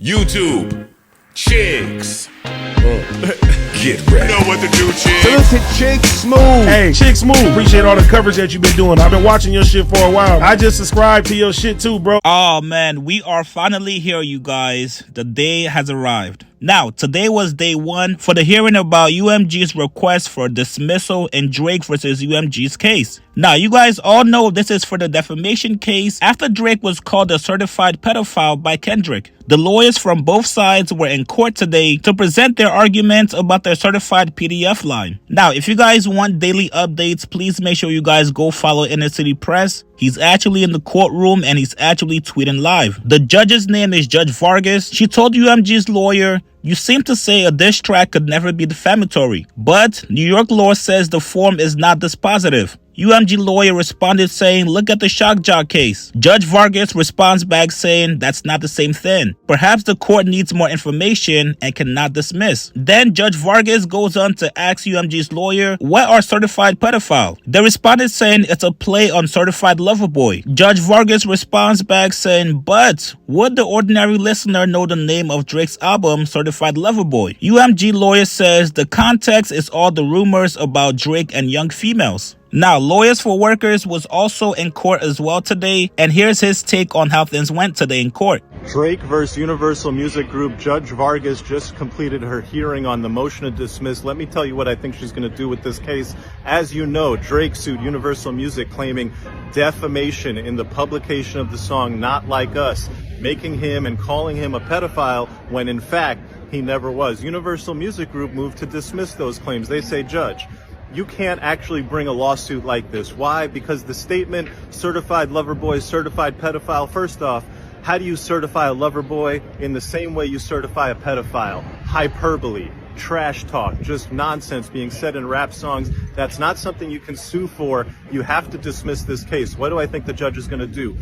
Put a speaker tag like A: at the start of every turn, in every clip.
A: YouTube, chicks. Get ready. You know what to do, chicks.
B: Listen, Chick Smooth.
C: Hey, Chick Smooth. Appreciate all the coverage that you've been doing. I've been watching your shit for a while. I just subscribed to your shit too, bro.
D: Oh man, we are finally here, you guys. The day has arrived. Now, today was day one for the hearing about UMG's request for dismissal in Drake versus UMG's case. Now, you guys all know this is for the defamation case after Drake was called a certified pedophile by Kendrick. The lawyers from both sides were in court today to present their arguments about their certified PDF line. Now, if you guys want daily updates, please make sure you guys go follow Inner City Press. He's actually in the courtroom and he's actually tweeting live. The judge's name is Judge Vargas. She told UMG's lawyer, "You seem to say a diss track could never be defamatory, but New York law says the form is not dispositive." UMG lawyer responded saying, "Look at the shock jock case." Judge Vargas responds back saying, "That's not the same thing. Perhaps the court needs more information and cannot dismiss." Then Judge Vargas goes on to ask UMG's lawyer, "What are certified pedophile?" They responded saying it's a play on certified lover boy. Judge Vargas responds back saying, "But would the ordinary listener know the name of Drake's album, Certified Lover Boy?" UMG lawyer says the context is all the rumors about Drake and young females. Now, Lawyers for Workers was also in court as well today, and here's his take on how things went today in court.
E: Drake versus Universal Music Group. Judge Vargas just completed her hearing on the motion to dismiss. Let me tell you what I think she's going to do with this case. As you know, Drake sued Universal Music claiming defamation in the publication of the song Not Like Us, making him and calling him a pedophile when in fact he never was. Universal Music Group moved to dismiss those claims. They say, "Judge, you can't actually bring a lawsuit like this." Why? Because the statement certified lover boy, certified pedophile, first off, how do you certify a lover boy in the same way you certify a pedophile? Hyperbole, trash talk, just nonsense being said in rap songs. That's not something you can sue for. You have to dismiss this case. What do I think the judge is going to do?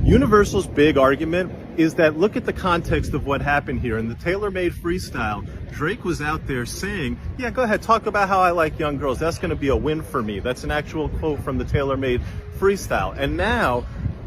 E: Universal's big argument is that look at the context of what happened here. In the tailor-made freestyle, Drake was out there saying, "Yeah, go ahead, talk about how I like young girls. That's going to be a win for me." That's an actual quote from the tailor-made freestyle. And now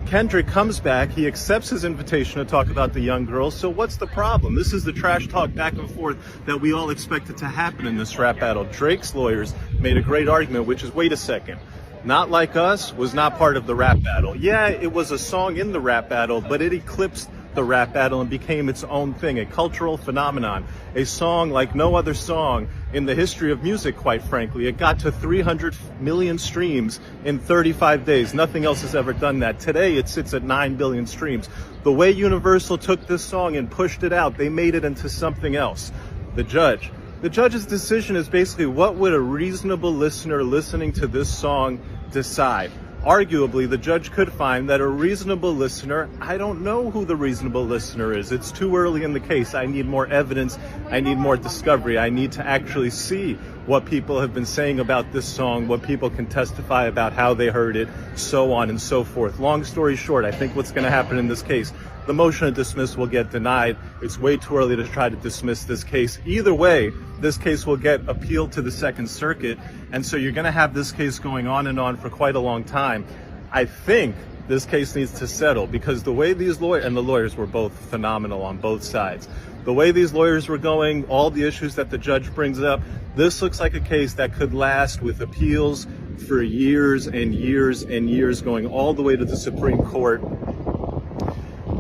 E: Kendrick comes back, he accepts his invitation to talk about the young girls. So what's the problem? This is the trash talk back and forth that we all expected to happen in this rap battle. Drake's lawyers made a great argument, which is, wait a second. Not Like Us was not part of the rap battle. Yeah, it was a song in the rap battle, but it eclipsed the rap battle and became its own thing, a cultural phenomenon, a song like no other song in the history of music, quite frankly. It got to 300 million streams in 35 days. Nothing else has ever done that. Today, it sits at 9 billion streams. The way Universal took this song and pushed it out, they made it into something else. The judge's decision is basically, what would a reasonable listener listening to this song decide? Arguably, the judge could find that a reasonable listener, I don't know who the reasonable listener is. It's too early in the case. I need more evidence. I need more discovery. I need to actually see what people have been saying about this song, what people can testify about how they heard it, so on and so forth. Long story short, I think what's going to happen in this case, the motion to dismiss will get denied. It's way too early to try to dismiss this case. Either way, this case will get appealed to the Second Circuit, and so you're going to have this case going on and on for quite a long time. I think this case needs to settle because the way these lawyers, and the lawyers were both phenomenal on both sides, the way these lawyers were going, all the issues that the judge brings up, this looks like a case that could last with appeals for years and years and years, going all the way to the Supreme Court.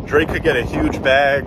E: Drake could get a huge bag.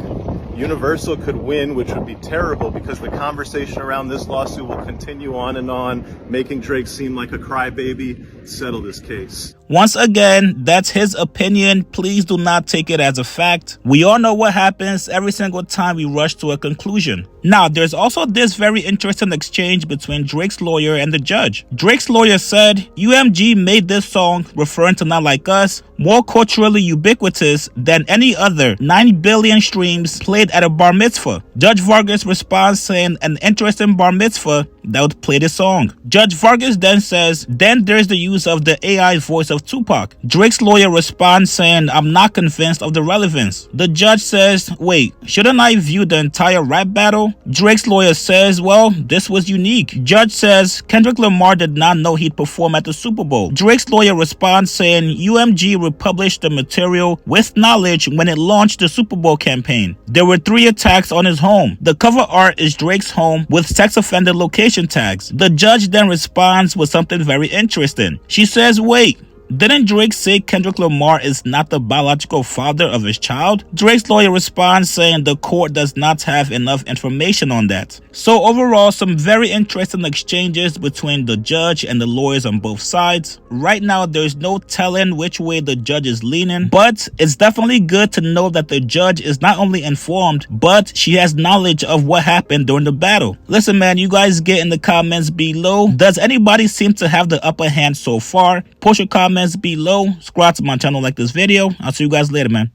E: Universal could win, which would be terrible because the conversation around this lawsuit will continue on and on, making Drake seem like a crybaby. Settle this case.
D: Once again, that's his opinion. Please do not take it as a fact. We all know what happens every single time we rush to a conclusion. Now, there's also this very interesting exchange between Drake's lawyer and the judge. Drake's lawyer said, UMG made this song, referring to Not Like Us, more culturally ubiquitous than any other 9 billion streams played at a bar mitzvah. Judge Vargas responds saying an interesting bar mitzvah that would play the song. Judge Vargas then says, then there's the use of the AI voice of Tupac. Drake's lawyer responds saying, I'm not convinced of the relevance. The judge says, wait, shouldn't I view the entire rap battle? Drake's lawyer says, well, this was unique. Judge says, Kendrick Lamar did not know he'd perform at the Super Bowl. Drake's lawyer responds saying, UMG republished the material with knowledge when it launched the Super Bowl campaign. There were with 3 attacks on his home. The cover art is Drake's home with sex offender location tags. The judge then responds with something very interesting. She says, wait, didn't Drake say Kendrick Lamar is not the biological father of his child? Drake's lawyer responds saying the court does not have enough information on that. So overall, some very interesting exchanges between the judge and the lawyers on both sides. Right now, there's no telling which way the judge is leaning, but it's definitely good to know that the judge is not only informed, but she has knowledge of what happened during the battle. Listen, man, you guys get in the comments below. Does anybody seem to have the upper hand so far? Post your comments below. Subscribe to my channel, like this video. I'll see you guys later, man.